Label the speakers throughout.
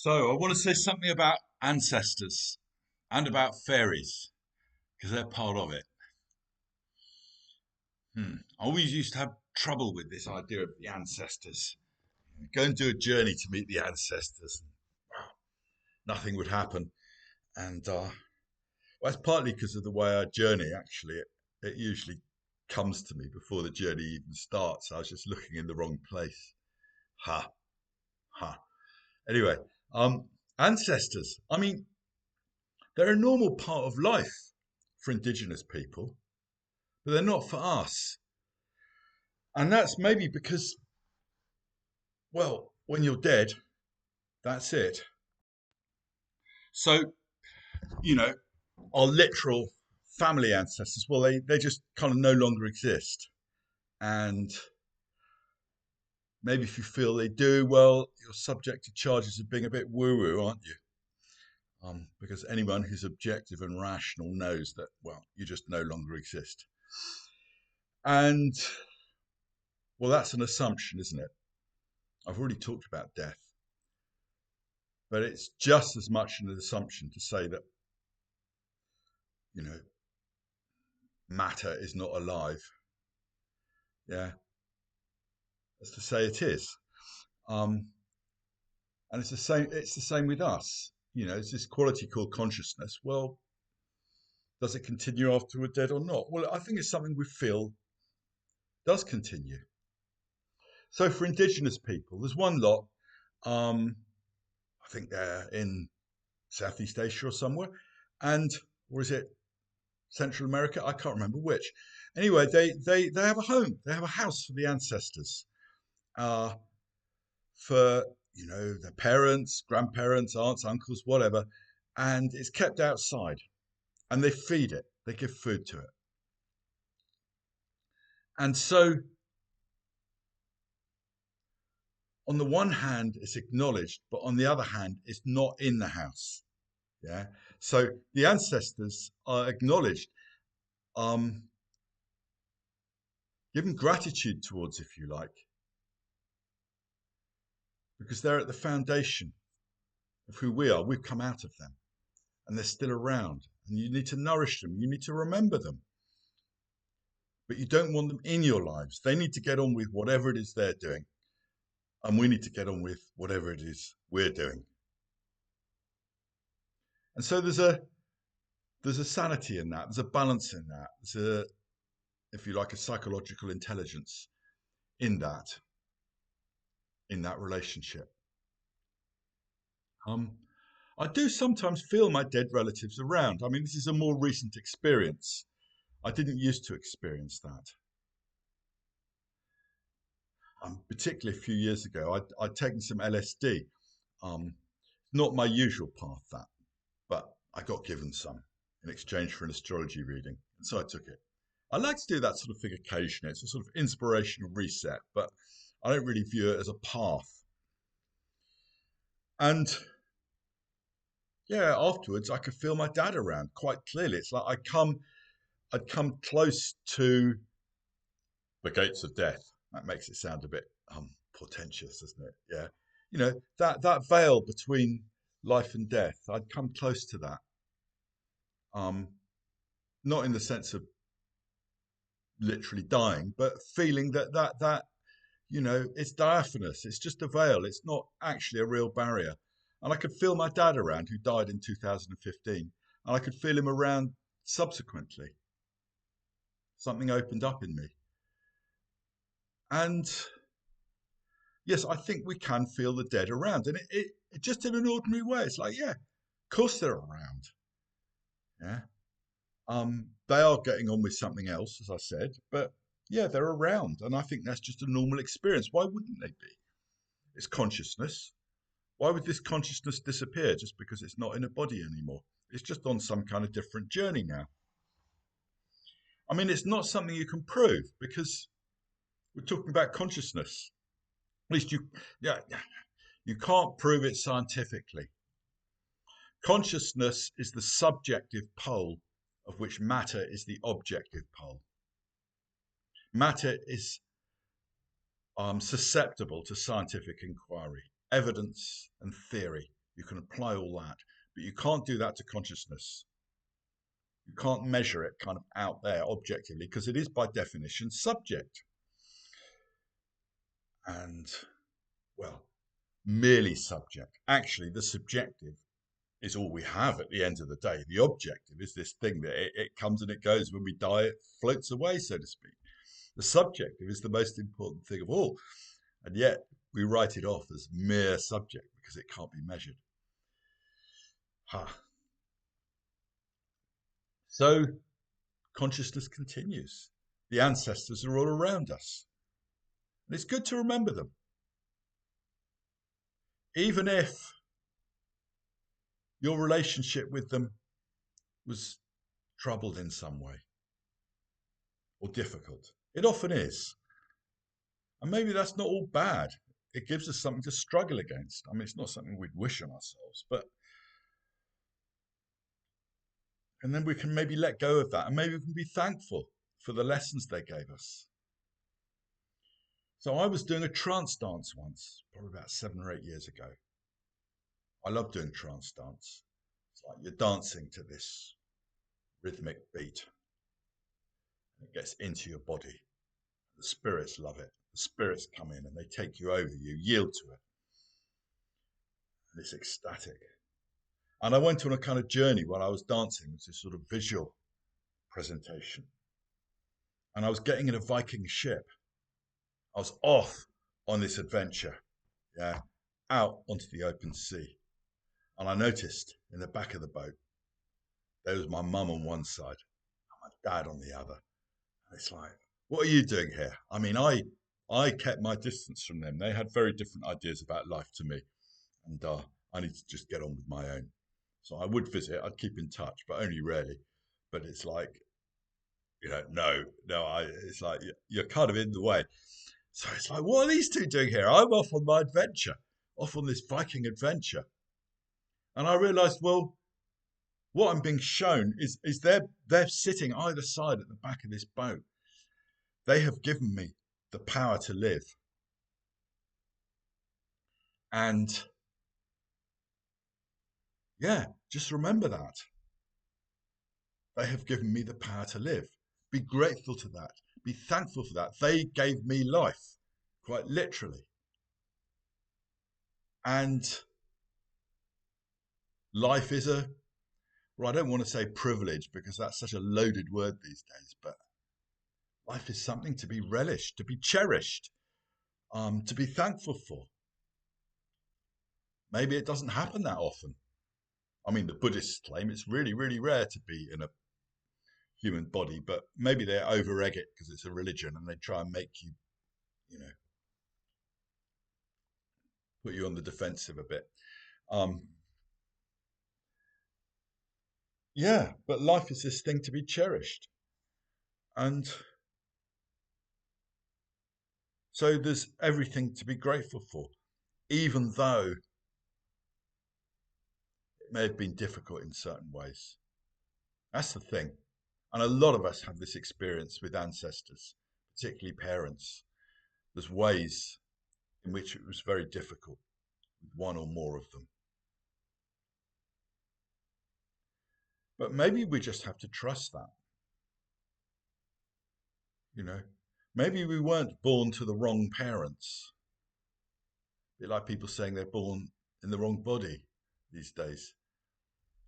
Speaker 1: So, I want to say something about ancestors and about fairies because they're part of it. I always used to have trouble with this idea of the ancestors. Go and do a journey to meet the ancestors. Nothing would happen. And well, it's partly because of the way I journey, actually. It usually comes to me before the journey even starts. I was just looking in the wrong place. Ha, ha. Anyway, um, ancestors. I mean, they're a normal part of life for indigenous people, but they're not for us. And that's maybe because, well, when you're dead, that's it. So, you know, our literal family ancestors, well, they just kind of no longer exist. And maybe if you feel they do, well, you're subject to charges of being a bit woo woo, aren't you? Because anyone who's objective and rational knows that, well, you just no longer exist. And, well, that's an assumption, isn't it? I've already talked about death, but it's just as much an assumption to say that, you know, matter is not alive. Yeah, as to say it is. Um, and it's the same. It's the same with us. You know, it's this quality called consciousness. Well, does it continue after we're dead or not? Well, I think it's something we feel does continue. So for indigenous people, there's one lot. Um, I think they're in Southeast Asia or somewhere, and or is it Central America? I can't remember which. Anyway, they have a home. They have a house for the ancestors. Uh, for their parents, grandparents, aunts, uncles, whatever, and it's kept outside. And they feed it. They give food to it. And so, on the one hand, it's acknowledged, but on the other hand, it's not in the house. Yeah. So the ancestors are acknowledged, um, given gratitude towards, if you like, because they're at the foundation of who we are. We've come out of them, and they're still around. And you need to nourish them. You need to remember them. But you don't want them in your lives. They need to get on with whatever it is they're doing. And we need to get on with whatever it is we're doing. And so there's a sanity in that. There's a balance in that. There's a, if you like, a psychological intelligence in that relationship. Um, I do sometimes feel my dead relatives around. I mean, this is a more recent experience. I didn't used to experience that. Particularly a few years ago, I'd taken some LSD. Um, Not my usual path, that, but I got given some in exchange for an astrology reading, and so I took it. I like to do that sort of thing occasionally. It's a sort of inspirational reset, but I don't really view it as a path. And yeah, afterwards I could feel my dad around quite clearly. It's like I'd come close to the gates of death. That makes it sound a bit portentous, doesn't it? Yeah, that veil between life and death. I'd come close to that. Um, Not in the sense of literally dying, but feeling that it's diaphanous. It's just a veil. It's not actually a real barrier. And I could feel my dad around, who died in 2015, and I could feel him around subsequently. Something opened up in me, and yes, I think we can feel the dead around, and it just in an ordinary way. It's like, yeah, of course they're around. Yeah, they are getting on with something else, as I said, but yeah, they're around, and I think that's just a normal experience. Why wouldn't they be? It's consciousness. Why would this consciousness disappear just because it's not in a body anymore? It's just on some kind of different journey now. I mean, it's not something you can prove because we're talking about consciousness. At least yeah, you can't prove it scientifically. Consciousness is the subjective pole of which matter is the objective pole. Matter is susceptible to scientific inquiry, evidence, and theory. You can apply all that, but you can't do that to consciousness. You can't measure it kind of out there objectively because it is by definition subject. And, well, merely subject. Actually, the subjective is all we have at the end of the day. The objective is this thing that it comes and it goes. When we die, it floats away, so to speak. The subjective is the most important thing of all. And yet we write it off as mere subject because it can't be measured. So consciousness continues. The ancestors are all around us. And it's good to remember them. Even if your relationship with them was troubled in some way or difficult. It often is. And maybe that's not all bad. It gives us something to struggle against. I mean, it's not something we'd wish on ourselves, and then we can maybe let go of that and maybe we can be thankful for the lessons they gave us. So I was doing a trance dance once, probably about 7 or 8 years ago. I love doing trance dance. It's like you're dancing to this rhythmic beat. It gets into your body. The spirits love it. The spirits come in and they take you over. You yield to it. And it's ecstatic. And I went on a kind of journey while I was dancing. It was this sort of visual presentation. And I was getting in a Viking ship. I was off on this adventure, out onto the open sea. And I noticed in the back of the boat, there was my mum on one side and my dad on the other. And it's like, what are you doing here? I mean, I kept my distance from them. They had very different ideas about life to me. And I need to just get on with my own. So I would visit, I'd keep in touch, but only rarely. But it's like, no, it's like you're kind of in the way. So it's like, what are these two doing here? I'm off on my adventure, off on this Viking adventure. And I realized, well, what I'm being shown is they're sitting either side at the back of this boat. They have given me the power to live. And just remember that. They have given me the power to live. Be grateful to that. Be thankful for that. They gave me life, quite literally. And life is I don't want to say privilege because that's such a loaded word these days, but life is something to be relished, to be cherished, to be thankful for. Maybe it doesn't happen that often. I mean, the Buddhists claim it's really, really rare to be in a human body, but maybe they over egg it because it's a religion and they try and make you, put you on the defensive a bit. But life is this thing to be cherished. And so there's everything to be grateful for, even though it may have been difficult in certain ways. That's the thing. And a lot of us have this experience with ancestors, particularly parents. There's ways in which it was very difficult with one or more of them. But maybe we just have to trust that. Maybe we weren't born to the wrong parents. A bit like people saying they're born in the wrong body these days.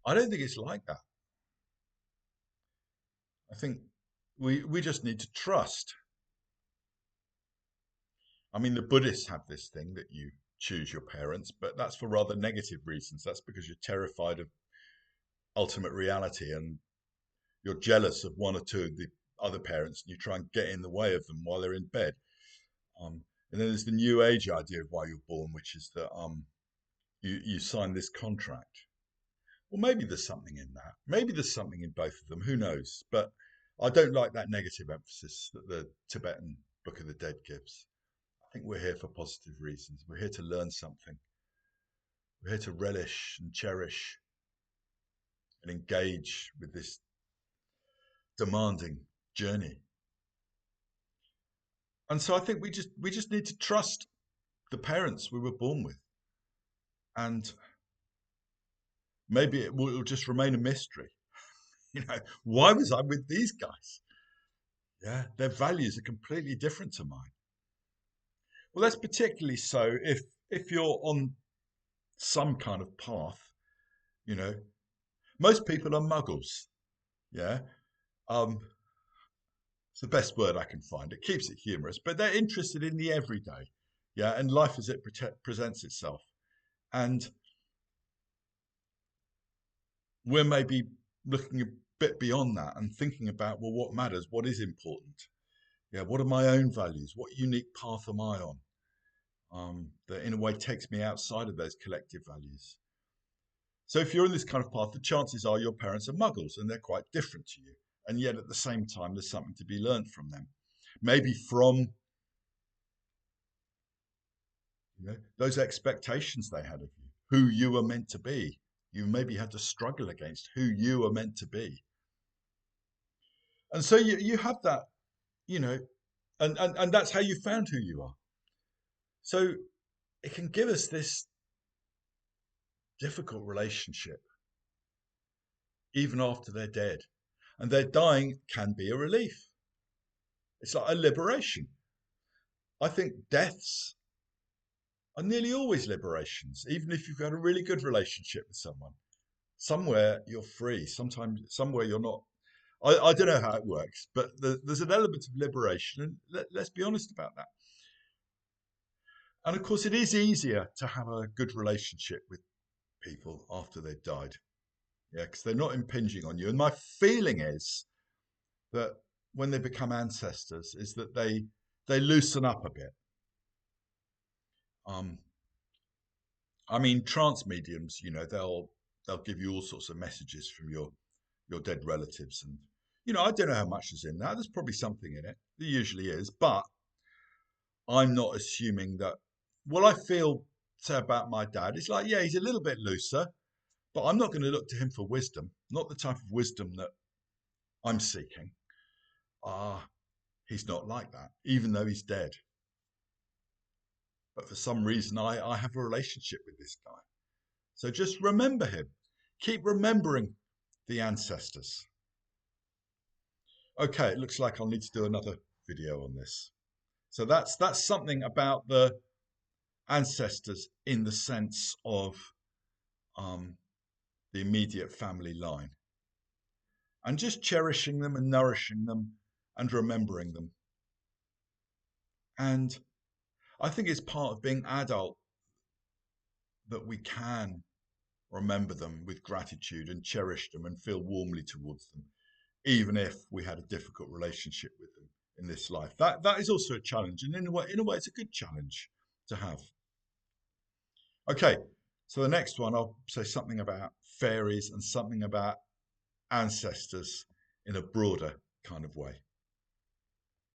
Speaker 1: I don't think it's like that. I think we just need to trust. I mean, the Buddhists have this thing that you choose your parents, but that's for rather negative reasons. That's because you're terrified of ultimate reality and you're jealous of one or two of the other parents and you try and get in the way of them while they're in bed. And then there's the New Age idea of why you're born, which is that you sign this contract. Well, maybe there's something in that. Maybe there's something in both of them. Who knows? But I don't like that negative emphasis that the Tibetan Book of the Dead gives. I think we're here for positive reasons. We're here to learn something. We're here to relish and cherish and engage with this demanding journey. And so I think we just need to trust the parents we were born with. And Maybe it'll just remain a mystery. Why was I with these guys? Yeah, their values are completely different to mine. Well, that's particularly so if you're on some kind of path. You know, most people are muggles. Yeah, um, it's the best word I can find. It keeps it humorous, but they're interested in the everyday. Yeah, and life as it presents itself. And we're maybe looking a bit beyond that and thinking about, well, what matters? What is important? Yeah, what are my own values? What unique path am I on? That in a way takes me outside of those collective values. So if you're in this kind of path, the chances are your parents are muggles and they're quite different to you. And yet at the same time, there's something to be learned from them. Maybe from those expectations they had of you, who you were meant to be. You maybe had to struggle against who you were meant to be. And so you have that, you know, and that's how you found who you are. So it can give us this difficult relationship even after they're dead. And their dying can be a relief. It's like a liberation. I think deaths are nearly always liberations, even if you've got a really good relationship with someone. Somewhere you're free, sometimes somewhere you're not. I don't know how it works, but there's an element of liberation, and let's be honest about that. And of course, it is easier to have a good relationship with people after they've died, yeah, because they're not impinging on you. And my feeling is that when they become ancestors, is that they loosen up a bit. Um, I mean, trance mediums, they'll give you all sorts of messages from your dead relatives, and I don't know how much is in that. There's probably something in it. There usually is, but I'm not assuming that. What I feel say about my dad is like, yeah, he's a little bit looser, but I'm not going to look to him for wisdom. Not the type of wisdom that I'm seeking. Ah, he's not like that, even though he's dead. But for some reason, I have a relationship with this guy. So just remember him. Keep remembering the ancestors. Okay, it looks like I'll need to do another video on this. So that's something about the ancestors in the sense of um, the immediate family line, and just cherishing them and nourishing them and remembering them. And I think it's part of being adult that we can remember them with gratitude and cherish them and feel warmly towards them, even if we had a difficult relationship with them in this life. That is also a challenge, and in a way, it's a good challenge to have. Okay, so the next one, I'll say something about fairies and something about ancestors in a broader kind of way.